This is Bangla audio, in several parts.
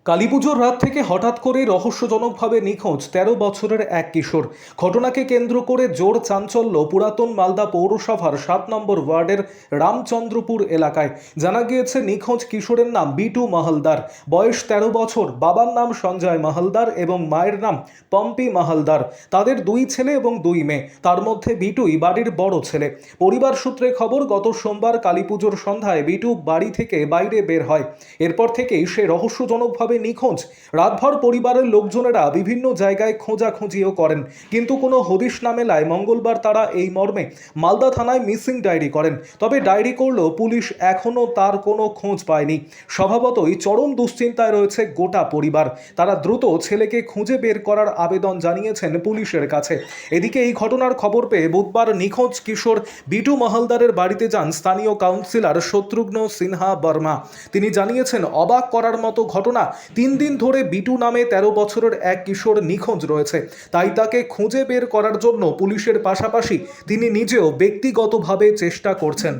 কালীপুজোর রাত থেকে হঠাৎ করে রহস্যজনকভাবে নিখোঁজ ১৩ বছরের এক কিশোর। ঘটনাকে কেন্দ্র করে জোর চাঞ্চল্য পুরাতন মালদা পৌরসভার ৭ নম্বর ওয়ার্ডের রামচন্দ্রপুর এলাকায়। জানা গিয়েছে নিখোঁজ কিশোরের নাম বিটু মাহালদার, বয়স ১৩ বছর। বাবার নাম সঞ্জয় মাহালদার এবং মায়ের নাম পম্পি মাহালদার। তাদের ২ ছেলে এবং ২ মেয়ে, তার মধ্যে বিটুই বাড়ির বড় ছেলে। পরিবার সূত্রে খবর, গত সোমবার কালীপুজোর সন্ধ্যায় বিটু বাড়ি থেকে বাইরে বের হয়। এরপর থেকেই সে রহস্যজনকভাবে নিখোঁজ। রাতভর পরিবারের লোকজনেরা বিভিন্ন জায়গায় খোঁজাখুঁজিও করেন, কিন্তু কোনো হদিশ না মেলায় মঙ্গলবার তারা এই মর্মে মালদা থানায় মিসিং ডায়েরি করেন। তবে ডায়েরি করলেও পুলিশ এখনও তার কোনো খোঁজ পায়নি। স্বভাবতই চরম দুশ্চিন্তায় রয়েছে গোটা পরিবার। তারা দ্রুত ছেলেকে খুঁজে বের করার আবেদন জানিয়েছেন পুলিশের কাছে। এদিকে এই ঘটনার খবর পেয়ে বুধবার নিখোঁজ কিশোর বিটু মাহালদারের বাড়িতে যান স্থানীয় কাউন্সিলর শত্রুঘ্ন সিনহা বর্মা। তিনি জানিয়েছেন, অবাক করার মতো ঘটনা। ৩ দিন ধরে বিটু নামে ১৩ বছরের এক কিশোর নিখোঁজ রয়েছে। তাই তাকে খুঁজে বের করার জন্য পুলিশের পাশাপাশি তিনি নিজেও ব্যক্তিগতভাবে চেষ্টা করছেন।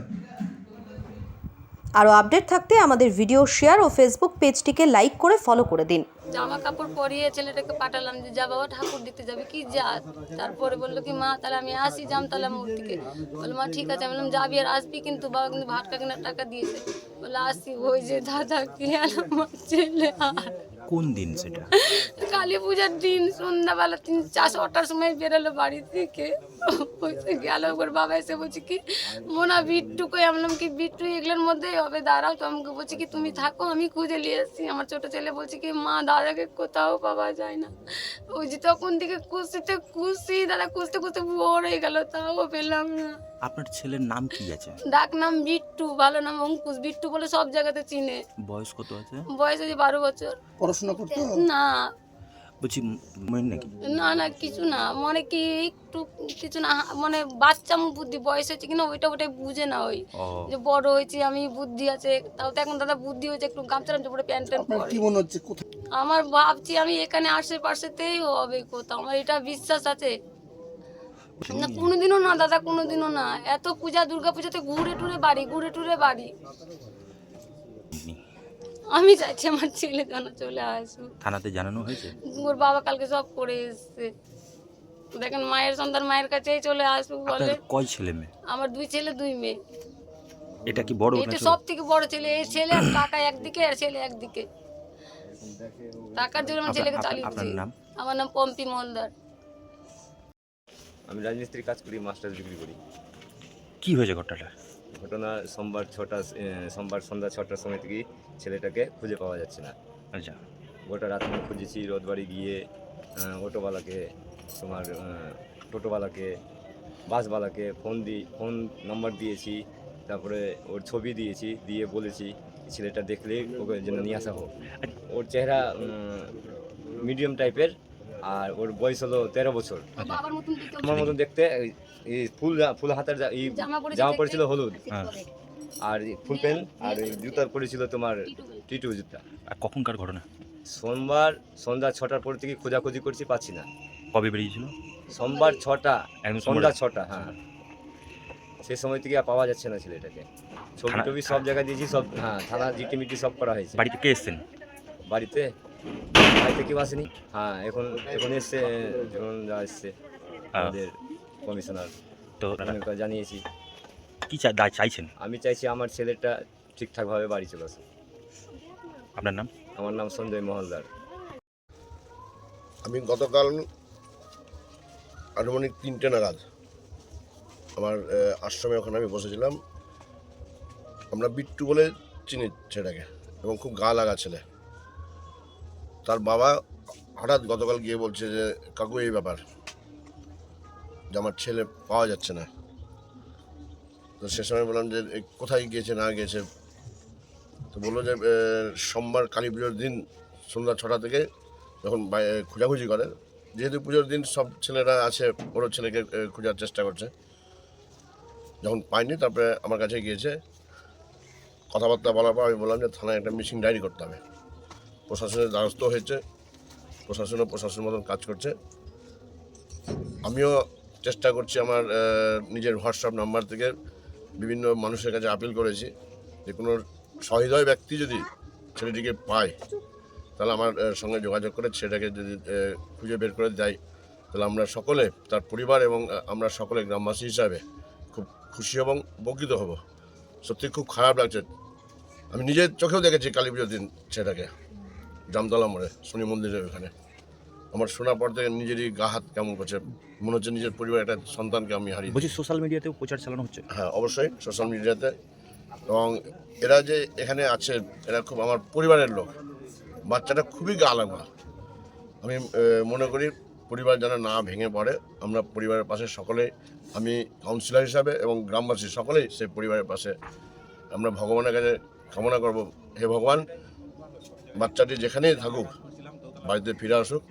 আরও আপডেট থাকতে আমাদের ভিডিও শেয়ার ও ফেসবুক পেজটিকে লাইক করে ফলো করে দিন। জামা কাপড় পরিয়ে ছেলেটাকে পাঠালাম যে যা বাবা ঠাকুর দেখতে যাবে কি যা। তারপরে বললো কি মা তাহলে আমি আসি জামতলা মোড় থেকে। বললো মা ঠিক আছে। আমি বললাম যাবি আর আসবি, কিন্তু বাবা কিন্তু ভাটকা কেনার টাকা দিয়েছে। বলে আসি। ওই যে দাদা কি আমার ছেলে আর কোন দিন সেটা? কালী পূজার দিন সন্ধ্যাবেলা 4-5টার সময় বেরোলো বাড়ি থেকে। ওইসে গেল ওর বাবা এসে বলছি কি মোনা বিট্টু কই। আমি বললাম কি বিট্টু এগুলোর মধ্যেই হবে, দাঁড়াও। তো আমাকে বলছি কি তুমি থাকো, আমি খুঁজে নিয়ে এসেছি। আমার ছোট ছেলে বলছে কি মা দাদাকে কোথাও পাওয়া যায় না। ওই যে তখন থেকে খুঁজছি দাদা, খুঁজতে খুঁজতে ভোর হয়ে গেল, তাও পেলাম না। আপনার ছেলের নাম কি আছে? ডাক নাম বিট্টু, ভালো নাম অঙ্কুশ। বিট্টু বলে সব জায়গাতে চিনে। বয়স কত আছে? বয়স আছে 12 বছর। পড়াশোনা করতো না বলছি মেন নাকি? না না কিছু না, মানে কি একটু কিছু না, মানে বাচ্চা বুদ্ধি বয়স হয়েছে কিনা ওইটাই বুঝে না। ওই যে বড় হয়েছে আমি বুদ্ধি আছে, তাও তো এখন দাদা বুদ্ধি হয়েছে, একটু গামছা টামছা পরে প্যান্ট ট্যান্ট আপনার পরে। কি মনে হচ্ছে কোথায়? আমার ভাবছি আমি এখানে আশেপাশেতেই হবে কোথাও, আমার এটা বিশ্বাস আছে। না কোনোদিনও না দাদা, কোনোদিনও না। এত পূজা দুর্গা পূজাতে ঘুরে টুরে বাড়ি। আমি চাইছি আমার ছেলে যেন চলে আসুক। থানাতে জানানো হয়েছে? ওর বাবা কালকে সব করে এসছে। দেখেন মায়ের সন্তান মায়ের কাছেই চলে আসুক বলে। আপনার কয় ছেলে মেয়ে? আমার 2 ছেলে 2 মেয়ে। এটা কি বড়? এটা সব থেকে বড় ছেলে। এই ছেলে আর টাকা একদিকে আর ছেলে একদিকে। টাকার জন্য আমার ছেলেকে চালিয়ে আপনার দিয়েছে। নাম? আমার নাম পম্পি মলদার। আমি রাজমিস্ত্রির কাজ করি, মাস্টার্স ডিগ্রি করি। কি হয়েছে ঘটনাটা? ঘটনা সোমবার সন্ধ্যা 6টার সময় থেকেই ছেলেটাকে খুঁজে পাওয়া যাচ্ছে না। আচ্ছা, গোটা রাত আমি খুঁজেছি, রোদবাড়ি গিয়ে অটোওয়ালাকে, তোমার টোটোওয়ালাকে, বাসওয়ালাকে ফোন নাম্বার দিয়েছি, তারপরে ওর ছবি দিয়েছি, দিয়ে বলেছি ছেলেটা দেখলে ওকে যেন নিয়ে আসা হোক। ওর চেহারা মিডিয়াম টাইপের, আর ওর বয়স হলো 13 বছর। আমার মতন দেখতে। এই ফুল হাতার জামা পরেছিল হলুদ, হ্যাঁ। আর ফুল প্যান্ট, আর ওই জুতা পরেছিল তোমার টিটু জুতা। আর কখনকার ঘটনা? সোমবার সন্ধ্যা 6টার পর থেকে খোঁজাখুঁজি করছি, পাচ্ছি না। কবে বেরিয়েছিল? সোমবার 6টা, একদম সন্ধ্যা 6টা, হ্যাঁ। সেই সময় থেকে আর পাওয়া যাচ্ছে না ছেলেটাকে। ছবি টবি সব জায়গায় দিয়েছি, সব, হ্যাঁ, থানা জিটিমিটি সব করা হয়েছে। বাড়িতে কে এসছেন? বাড়িতে কেউ আসেনি। হ্যাঁ, এখন এসছে, যখন যা এসছে আমাদের কমিশনার, তো জানিয়েছি। কি চাইছেন? আমি চাইছি আমার ছেলেটা ঠিকঠাকভাবে বাড়ি চলে আসে। আপনার নাম? আমার নাম সঞ্জয় মহলদার। আমি গতকাল আনুমানিক 3টে নাগাদ আমার আশ্রমে, ওখানে আমি বসেছিলাম। আমরা বিট্টু বলে চিনি ছেলেটাকে, এবং খুব গা লাগা ছেলে। তার বাবা হঠাৎ গতকাল গিয়ে বলছে যে কাকু এই ব্যাপার, যে আমার ছেলে পাওয়া যাচ্ছে না। তো সে সময় বললাম যে কোথায় গিয়েছে না গিয়েছে। তো বললো যে সোমবার কালী পুজোর দিন সন্ধ্যা 6টা থেকে যখন খোঁজাখুঁজি করে, যেহেতু পুজোর দিন সব ছেলেরা আছে, ওরও ছেলেকে খোঁজার চেষ্টা করছে। যখন পাইনি, তারপরে আমার কাছে গিয়েছে। কথাবার্তা বলার পর আমি বললাম যে থানায় একটা মিসিং ডায়েরি করতে হবে। প্রশাসনের দ্বারস্থ হয়েছে, প্রশাসন মতন কাজ করছে। আমিও চেষ্টা করছি আমার নিজের হোয়াটসঅ্যাপ নাম্বার থেকে বিভিন্ন মানুষের কাছে আপিল করেছি যে কোনো সহৃদয় ব্যক্তি যদি ছেলেটিকে পায় তাহলে আমার সঙ্গে যোগাযোগ করে ছেলেটাকে যদি খুঁজে বের করে দেয়, তাহলে আমরা সকলে, তার পরিবার এবং আমরা সকলে গ্রামবাসী হিসাবে খুব খুশি এবং উপকৃত হব। সত্যি খুব খারাপ লাগছে। আমি নিজের চোখেও দেখেছি কালী পুজোর দিন ছেলেটাকে জামতলা মোড়ে শনি মন্দিরের ওখানে। আমার শোনার পর থেকে নিজেরই গা হাত কেমন করছে, মনে হচ্ছে নিজের পরিবার একটা সন্তানকে আমি হারিয়ে বলছি সোশ্যাল মিডিয়াতেও প্রচার চালানো হচ্ছে। হ্যাঁ, অবশ্যই সোশ্যাল মিডিয়াতে। এবং এরা যে এখানে আছে এরা খুব আমার পরিবারের লোক। বাচ্চাটা খুবই গা লাগা। আমি মনে করি পরিবার যেন না ভেঙে পড়ে। আমরা পরিবারের পাশে সকলে, আমি কাউন্সিলর হিসাবে এবং গ্রামবাসী সকলেই সেই পরিবারের পাশে। আমরা ভগবানের কাছে কামনা করব, হে ভগবান, বাচ্চাটি যেখানেই থাকুক বাড়িতে ফিরে আসুক।